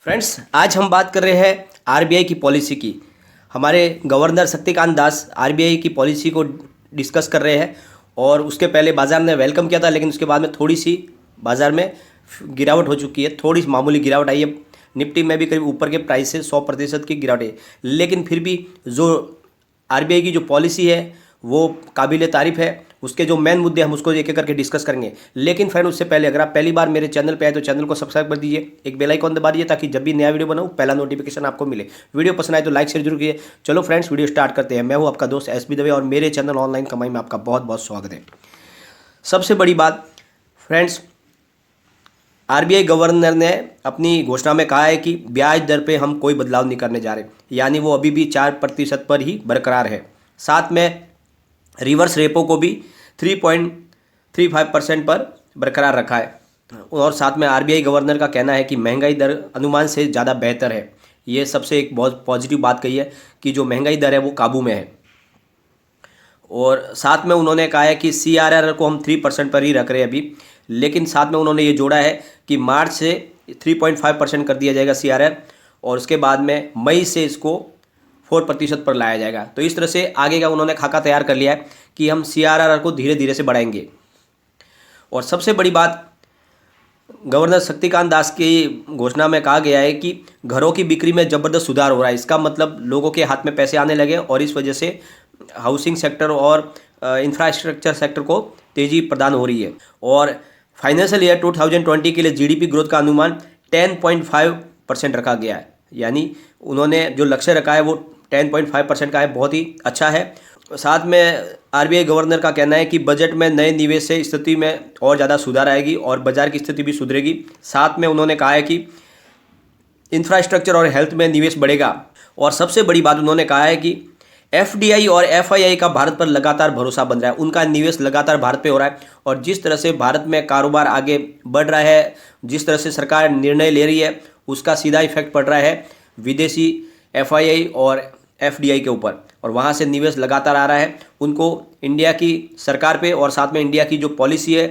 Friends, आज हम बात कर रहे हैं आरबीआई की पॉलिसी की। हमारे गवर्नर शक्तिकांत दास आरबीआई की पॉलिसी को डिस्कस कर रहे हैं और उसके पहले बाज़ार ने वेलकम किया था, लेकिन उसके बाद में थोड़ी सी बाज़ार में गिरावट हो चुकी है। थोड़ी सी मामूली गिरावट आई है। निफ्टी में भी करीब ऊपर के प्राइस से 100% की गिरावट है, लेकिन फिर भी जो आरबीआई की जो पॉलिसी है वो काबिल तारीफ़ है। उसके जो मेन मुद्दे हम उसको एक एक करके डिस्कस करेंगे। लेकिन फ्रेंड, उससे पहले अगर आप पहली बार मेरे चैनल पे आए तो चैनल को सब्सक्राइब कर दीजिए, एक बेल आइकन दबा दीजिए ताकि जब भी नया वीडियो बनाऊँ पहला नोटिफिकेशन आपको मिले। वीडियो पसंद आए तो लाइक शेयर जरूर कीजिए। चलो फ्रेंड्स, वीडियो स्टार्ट करते हैं। मैं हूँ आपका दोस्त एसबी दवे और मेरे चैनल ऑनलाइन कमाई में आपका बहुत बहुत स्वागत है। सबसे बड़ी बात फ्रेंड्स, आरबीआई गवर्नर ने अपनी घोषणा में कहा है कि ब्याज दर पे हम कोई बदलाव नहीं करने जा रहे, यानी वो अभी भी 4% पर ही बरकरार है। साथ में रिवर्स रेपो को भी 3.35% पर बरकरार रखा है। और साथ में आरबीआई गवर्नर का कहना है कि महंगाई दर अनुमान से ज़्यादा बेहतर है। ये सबसे एक बहुत पॉजिटिव बात कही है कि जो महंगाई दर है वो काबू में है। और साथ में उन्होंने कहा है कि सीआरआर को हम 3% पर ही रख रहे हैं अभी, लेकिन साथ में उन्होंने ये जोड़ा है कि मार्च से 3.5% कर दिया जाएगा सीआरआर, और उसके बाद में मई से इसको 4% पर लाया जाएगा। तो इस तरह से आगे का उन्होंने खाका तैयार कर लिया है कि हम सीआरआर को धीरे धीरे से बढ़ाएंगे। और सबसे बड़ी बात, गवर्नर शक्तिकांत दास की घोषणा में कहा गया है कि घरों की बिक्री में ज़बरदस्त सुधार हो रहा है। इसका मतलब लोगों के हाथ में पैसे आने लगे और इस वजह से हाउसिंग सेक्टर और इंफ्रास्ट्रक्चर सेक्टर को तेज़ी प्रदान हो रही है। और फाइनेंशियल ईयर 2020 के लिए जीडीपी ग्रोथ का अनुमान 10.5% रखा गया है, यानी उन्होंने जो लक्ष्य रखा है वो 10.5% का है, बहुत ही अच्छा है। साथ में आरबीआई गवर्नर का कहना है कि बजट में नए निवेश से स्थिति में और ज़्यादा सुधार आएगी और बाजार की स्थिति भी सुधरेगी। साथ में उन्होंने कहा है कि इंफ्रास्ट्रक्चर और हेल्थ में निवेश बढ़ेगा। और सबसे बड़ी बात उन्होंने कहा है कि एफडीआई और एफआईआई का भारत पर लगातार भरोसा बन रहा है। उनका निवेश लगातार भारत पे हो रहा है और जिस तरह से भारत में कारोबार आगे बढ़ रहा है, जिस तरह से सरकार निर्णय ले रही है, उसका सीधा इफेक्ट पड़ रहा है विदेशी एफआईआई और एफडीआई के ऊपर, और वहाँ से निवेश लगातार आ रहा है उनको इंडिया की सरकार पे। और साथ में इंडिया की जो पॉलिसी है,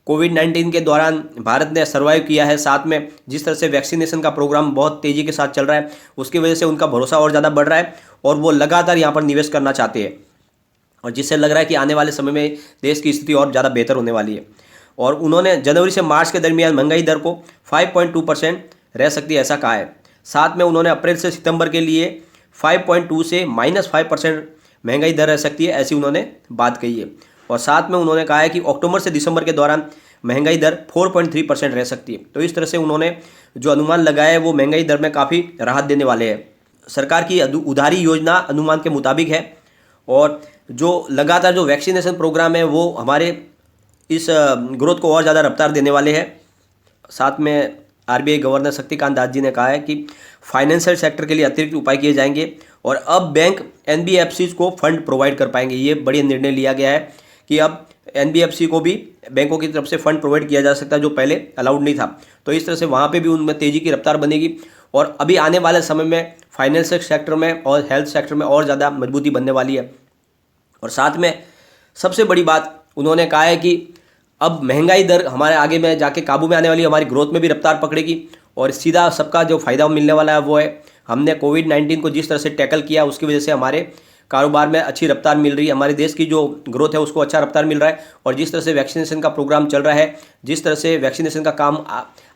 कोविड-19 के दौरान भारत ने सर्वाइव किया है, साथ में जिस तरह से वैक्सीनेशन का प्रोग्राम बहुत तेज़ी के साथ चल रहा है, उसकी वजह से उनका भरोसा और ज़्यादा बढ़ रहा है और वो लगातार यहाँ पर निवेश करना चाहते हैं, और जिससे लग रहा है कि आने वाले समय में देश की स्थिति और ज़्यादा बेहतर होने वाली है। और उन्होंने जनवरी से मार्च के दरमियान महंगाई दर को 5.2% रह सकती है, ऐसा कहा है। साथ में उन्होंने अप्रैल से सितंबर के लिए 5.2 से -5% महंगाई दर रह सकती है, ऐसी उन्होंने बात कही है। और साथ में उन्होंने कहा है कि अक्टूबर से दिसंबर के दौरान महंगाई दर 4.3% रह सकती है। तो इस तरह से उन्होंने जो अनुमान लगाया है वो महंगाई दर में काफ़ी राहत देने वाले हैं। सरकार की उधारी योजना अनुमान के मुताबिक है, और जो लगातार जो वैक्सीनेशन प्रोग्राम है वो हमारे इस ग्रोथ को और ज़्यादा रफ्तार देने वाले हैं। साथ में आरबीआई गवर्नर शक्तिकांत दास जी ने कहा है कि फाइनेंशियल सेक्टर के लिए अतिरिक्त उपाय किए जाएंगे और अब बैंक एनबीएफसीज को फंड प्रोवाइड कर पाएंगे। ये बड़ी निर्णय लिया गया है कि अब एनबीएफसी को भी बैंकों की तरफ से फंड प्रोवाइड किया जा सकता है, जो पहले अलाउड नहीं था। तो इस तरह से वहाँ पे भी उनमें तेज़ी की रफ्तार बनेगी और अभी आने वाले समय में फाइनेंशियल सेक्टर में और हेल्थ सेक्टर में और ज़्यादा मजबूती बनने वाली है। और साथ में सबसे बड़ी बात उन्होंने कहा है कि अब महंगाई दर हमारे आगे में जाके काबू में आने वाली है, हमारी ग्रोथ में भी रफ्तार पकड़ेगी और सीधा सबका जो फ़ायदा मिलने वाला है वो है हमने कोविड-19 को जिस तरह से टैकल किया उसकी वजह से हमारे कारोबार में अच्छी रफ्तार मिल रही है, हमारे देश की जो ग्रोथ है उसको अच्छा रफ्तार मिल रहा है। और जिस तरह से वैक्सीनेशन का प्रोग्राम चल रहा है, जिस तरह से वैक्सीनेशन का काम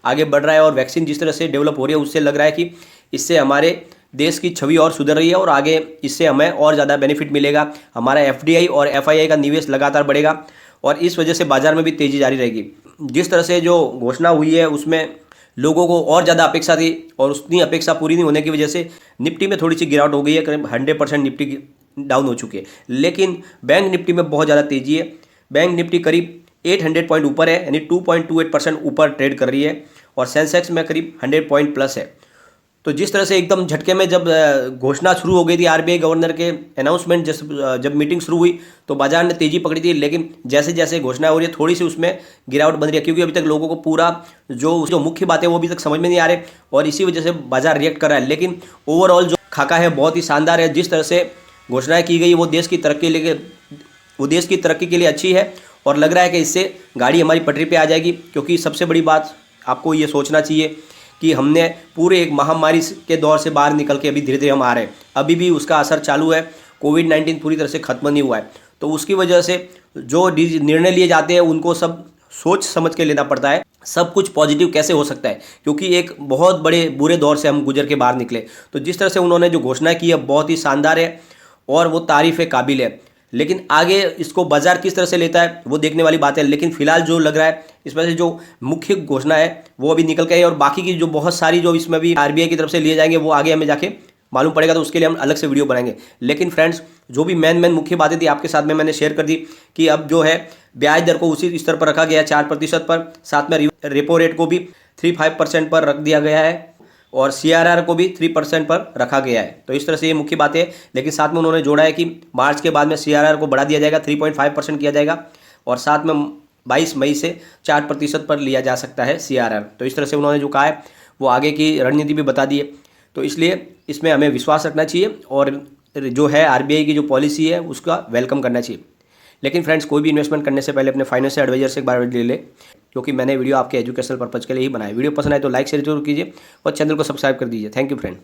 आगे बढ़ रहा है और वैक्सीन जिस तरह से डेवलप हो रही है, उससे लग रहा है कि इससे हमारे देश की छवि और सुधर रही है और आगे इससे हमें और ज़्यादा बेनिफिट मिलेगा। हमारा एफडीआई और एफआईआई का निवेश लगातार बढ़ेगा और इस वजह से बाजार में भी तेज़ी जारी रहेगी। जिस तरह से जो घोषणा हुई है उसमें लोगों को और ज़्यादा अपेक्षा थी और उतनी अपेक्षा पूरी नहीं होने की वजह से निफ्टी में थोड़ी सी गिरावट हो गई है। करीब 100% निफ्टी डाउन हो चुकी है, लेकिन बैंक निफ्टी में बहुत ज़्यादा तेज़ी है। बैंक निफ्टी करीब 800 पॉइंट ऊपर है, यानी 2.28% ऊपर ट्रेड कर रही है और सेंसेक्स में करीब 100 पॉइंट प्लस है। तो जिस तरह से एकदम झटके में जब घोषणा शुरू हो गई थी आरबीआई गवर्नर के अनाउंसमेंट, जब मीटिंग शुरू हुई तो बाजार ने तेज़ी पकड़ी थी, लेकिन जैसे जैसे घोषणा हो रही है थोड़ी सी उसमें गिरावट बन रही है, क्योंकि अभी तक लोगों को पूरा जो मुख्य बातें वो अभी तक समझ में नहीं आ रहे और इसी वजह से बाजार रिएक्ट कर रहा है। लेकिन ओवरऑल जो खाका है बहुत ही शानदार है। जिस तरह से घोषणाएँ की गई वो देश की तरक्की के लिए अच्छी है और लग रहा है कि इससे गाड़ी हमारी पटरी पर आ जाएगी। क्योंकि सबसे बड़ी बात आपको ये सोचना चाहिए कि हमने पूरे एक महामारी के दौर से बाहर निकल के अभी धीरे धीरे हम आ रहे हैं, अभी भी उसका असर चालू है। कोविड-19 पूरी तरह से खत्म नहीं हुआ है, तो उसकी वजह से जो निर्णय लिए जाते हैं उनको सब सोच समझ के लेना पड़ता है। सब कुछ पॉजिटिव कैसे हो सकता है, क्योंकि एक बहुत बड़े बुरे दौर से हम गुजर के बाहर निकले। तो जिस तरह से उन्होंने जो घोषणा की है बहुत ही शानदार है और वो तारीफ़ के काबिल है, लेकिन आगे इसको बाजार किस तरह से लेता है वो देखने वाली बात है। लेकिन फिलहाल जो लग रहा है इसमें से जो मुख्य घोषणा है वो अभी निकल के आई, और बाकी की जो बहुत सारी जो इसमें भी आरबीआई की तरफ से लिए जाएंगे वो आगे हमें जाके मालूम पड़ेगा, तो उसके लिए हम अलग से वीडियो बनाएंगे। लेकिन फ्रेंड्स, जो भी मेन मुख्य बातें थी आपके साथ में मैंने शेयर कर दी कि अब जो है ब्याज दर को उसी स्तर पर रखा गया है 4% पर, साथ में रेपो रेट को भी 3.5% पर रख दिया गया है और सीआरआर को भी 3% पर रखा गया है। तो इस तरह से ये मुख्य बातें हैं। लेकिन साथ में उन्होंने जोड़ा है कि मार्च के बाद में सीआरआर को बढ़ा दिया जाएगा, 3.5% किया जाएगा और साथ में 22 मई से 4% पर लिया जा सकता है सीआरआर। तो इस तरह से उन्होंने जो कहा है वो आगे की रणनीति भी बता दी है। तो इसलिए इसमें हमें विश्वास रखना चाहिए और जो है आरबीआई की जो पॉलिसी है उसका वेलकम करना चाहिए। लेकिन फ्रेंड्स, कोई भी इन्वेस्टमेंट करने से पहले अपने फाइनेंशियल एडवाइजर से एक बार ले ले, क्योंकि मैंने वीडियो आपके एजुकेशनल पर्पज़ के लिए ही बनाया। वीडियो पसंद आए तो लाइक शेयर जरूर कीजिए और चैनल को सब्सक्राइब कर दीजिए। Thank you friend.